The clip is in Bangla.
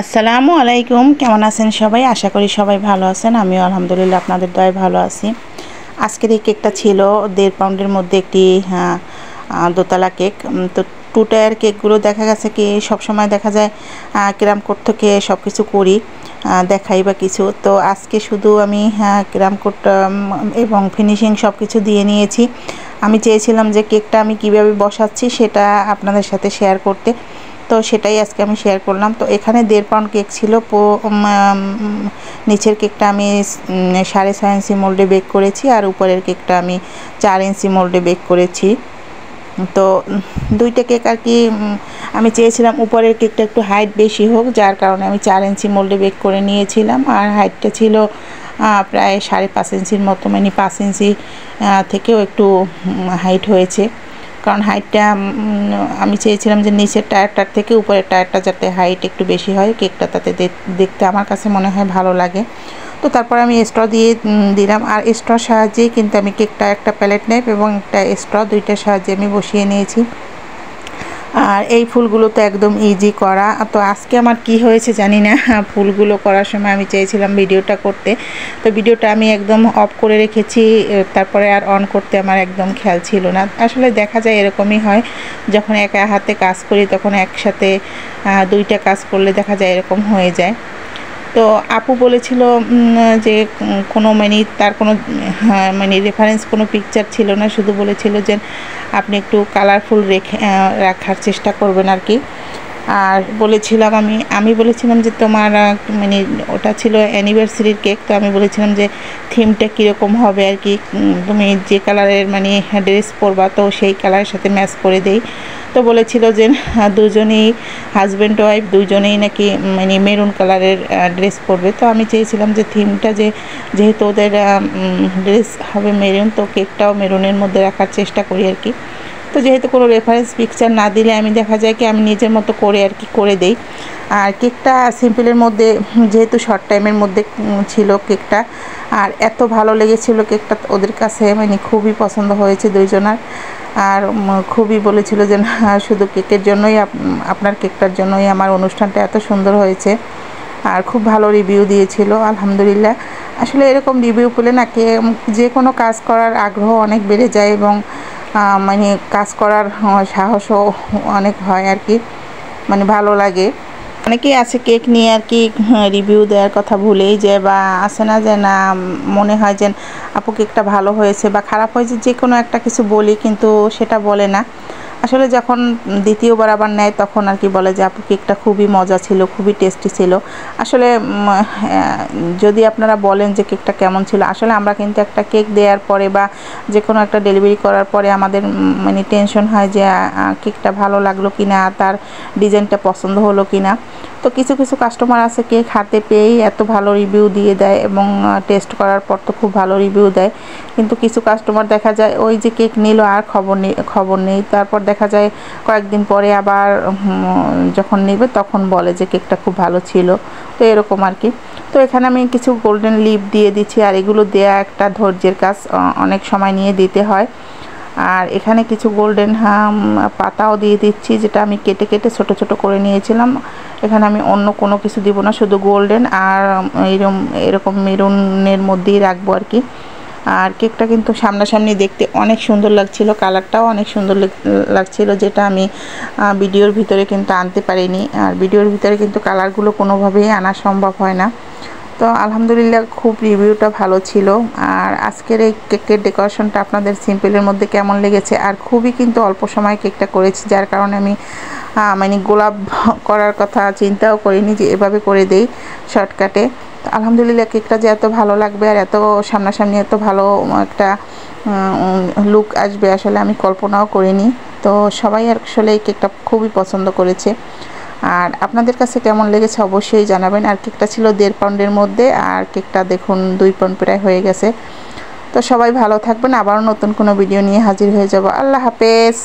আসসালামু আলাইকুম, কেমন আছেন সবাই? আশা করি সবাই ভালো আছেন। আমিও আলহামদুলিল্লাহ আপনাদের দয়ায় ভালো আছি। আজকের এই কেকটা ছিল 1.5 পাউন্ডের মধ্যে একটি দোতলা কেক। তো 2 টায়ার কেকগুলো দেখা গেছে কি সবসময় দেখা যায় ক্রাম কোড থেকে সব কিছু করি, দেখাই বা কিছু। তো আজকে শুধু আমি ক্রাম কোড এবং ফিনিশিং সব কিছু দিয়ে নিয়েছি। আমি চেয়েছিলাম যে কেকটা আমি কিভাবে বসাচ্ছি সেটা আপনাদের সাথে শেয়ার করতে, তো সেটাই আজকে আমি শেয়ার করলাম। তো এখানে 1.5 পাউন্ড কেক ছিল। নিচের কেকটা আমি 6.5 ইঞ্চি মোল্ডে বেক করেছি, আর উপরের কেকটা আমি 4 ইঞ্চি মোল্ডে বেক করেছি। তো দুইটা কেক আর কি আমি চেয়েছিলাম উপরের কেকটা একটু হাইট বেশি হোক, যার কারণে আমি 4 ইঞ্চি মোল্ডে বেক করে নিয়েছিলাম। আর হাইটটা ছিল প্রায় 5.5 ইঞ্চির মতো, মানে 5 ইঞ্চি থেকেও একটু হাইট হয়েছে। কারণ হাইটটা আমি চেয়েছিলাম যে নিচের টায়ারটার থেকে উপরের টায়ারটা যাতে হাইট একটু বেশি হয়, কেকটা তাতে দেখতে আমার কাছে মনে হয় ভালো লাগে। তো তারপর আমি স্ট্র দিয়ে দিলাম, আর স্ট্রর সাহায্যেই কিন্তু আমি কেকটা একটা প্যালেট নাইফ এবং একটা স্ট্র দুইটার সাহায্যে আমি বসিয়ে নিয়েছি। আর এই ফুলগুলো তো একদম ইজি করা। তো আজকে আমার কি হয়েছে জানি না, ফুলগুলো করার সময় আমি চেয়েছিলাম ভিডিওটা করতে, তো ভিডিওটা আমি একদম অফ করে রেখেছি। তারপরে আর অন করতে আমার একদম খেয়াল ছিল না। আসলে দেখা যায় এরকমই হয়, যখন একা হাতে কাজ করি তখন একসাথে দুইটা কাজ করলে দেখা যায় এরকম হয়ে যায়। তো আপু বলেছিল যে কোনো মানে তার কোনো মানে রেফারেন্স কোনো পিকচার ছিল না, শুধু বলেছিল যে আপনি একটু কালারফুল রাখার চেষ্টা করবেন আর কি। আর বলেছিলাম আমি বলেছিলাম যে তোমার মানে ওটা ছিল অ্যানিভার্সারির কেক, তো আমি বলেছিলাম যে থিমটা কীরকম হবে আর কি, তুমি যে কালারের মানে ড্রেস পরবা তো সেই কালারের সাথে ম্যাচ করে দেই। তো বলেছিল যে দুজনেই হাজব্যান্ড ওয়াইফ দুজনেই নাকি মানে মেরুন কালারের ড্রেস পরবে। তো আমি চেয়েছিলাম যে থিমটা যেহেতু ওদের ড্রেস হবে মেরুন, তো কেকটাও মেরুনের মধ্যে রাখার চেষ্টা করি আর কি। তো যেহেতু কোনো রেফারেন্স পিকচার না দিলে আমি দেখা যায় কি আমি নিজের মতো করে আর কি করে দেই। আর কেকটা সিম্পলের মধ্যে যেহেতু শর্ট টাইমের মধ্যে ছিল কেকটা, আর এত ভালো লেগেছিল কেকটা ওদের কাছে, মানে খুবই পছন্দ হয়েছে দুইজনার। আর খুবই বলেছিল যে শুধু কেকের জন্যই আপনার কেকটার জন্যই আমার অনুষ্ঠানটা এত সুন্দর হয়েছে। আর খুব ভালো রিভিউ দিয়েছিল আলহামদুলিল্লাহ। আসলে এরকম রিভিউ পেলে না যে কোনো কাজ করার আগ্রহ অনেক বেড়ে যায়, এবং মানে কাজ করার সাহসও অনেক হয় আর কি, মানে ভালো লাগে। অনেকেই আছে কেক নিয়ে আর কি রিভিউ দেওয়ার কথা ভুলেই যায়, বা আসে না যে না মনে হয় যে আপু কেকটা ভালো হয়েছে বা খারাপ হয়েছে, যে কোনো একটা কিছু বলি কিন্তু সেটা বলে না। আসলে যখন দ্বিতীয়বার আবার নেয় তখন আর কি বলে যে আপু কেকটা খুবই মজা ছিল, খুবই টেস্টি ছিল। আসলে যদি আপনারা বলেন যে কেকটা কেমন ছিল, আসলে আমরা কিন্তু একটা কেক দেওয়ার পরে বা যে কোনো একটা ডেলিভারি করার পরে আমাদের মানে টেনশন হয় যে কেকটা ভালো লাগলো কি না, তার ডিজাইনটা পছন্দ হলো কি না। তো কিছু কিছু কাস্টমার আছে কেক হাতে পেয়েই এত ভালো রিভিউ দিয়ে দেয়, এবং টেস্ট করার পর তো খুব ভালো রিভিউ দেয়। কিন্তু কিছু কাস্টমার দেখা যায় ওই যে কেক নিল আর খবর নেই, তারপর দেখা যায় কয়েকদিন পরে আবার যখন নেবে তখন বলে যে কেকটা খুব ভালো ছিল। তো এরকম আর কি। তো এখানে আমি কিছু গোল্ডেন লিপ দিয়ে দিচ্ছি, আর এগুলো দেয়া একটা ধৈর্যের কাজ, অনেক সময় নিয়ে দিতে হয়। আর এখানে কিছু গোল্ডেন পাতাও দিয়ে দিচ্ছি, যেটা আমি কেটে কেটে ছোট ছোট করে নিয়েছিলাম। এখানে আমি অন্য কোনো কিছু দিব না, শুধু গোল্ডেন আর এরকম মেরুনের মধ্যেই রাখবো আর কি। আর কেকটা কিন্তু সামনাসামনি দেখতে অনেক সুন্দর লাগছিল, কালারটাও অনেক সুন্দর লাগছিল, যেটা আমি ভিডিওর ভিতরে কিন্তু আনতে পারিনি। আর ভিডিওর ভিতরে কিন্তু কালারগুলো কোনোভাবেই আনা সম্ভব হয় না। তো আলহামদুলিল্লাহ খুব রিভিউটা ভালো ছিল। আর আজকের এই কেকের ডেকোরেশনটা আপনাদের সিম্পলের মধ্যে কেমন লেগেছে? আর খুবই কিন্তু অল্প সময় কেকটা করেছি, যার কারণে আমি মানে গোলাপ করার কথা চিন্তাও করিনি যে এভাবে করে দেই শর্টকাটে। তো আলহামদুলিল্লাহ কেকটা যে এত ভালো লাগবে আর এত সামনাসামনি এত ভালো একটা লুক আসবে আসলে আমি কল্পনাও করিনি। তো সবাই আসলে এই কেকটা খুবই পছন্দ করেছে। আর আপনাদের কাছে কেমন লেগেছে অবশ্যই জানাবেন। আর কেকটা ছিল 1.5 পাউন্ডের মধ্যে, আর কেকটা দেখুন 2 পাউন্ড প্রায় হয়ে গেছে। তো সবাই ভালো থাকবেন, আবারও নতুন কোনো ভিডিও নিয়ে হাজির হয়ে যাব। আল্লাহ হাফেজ।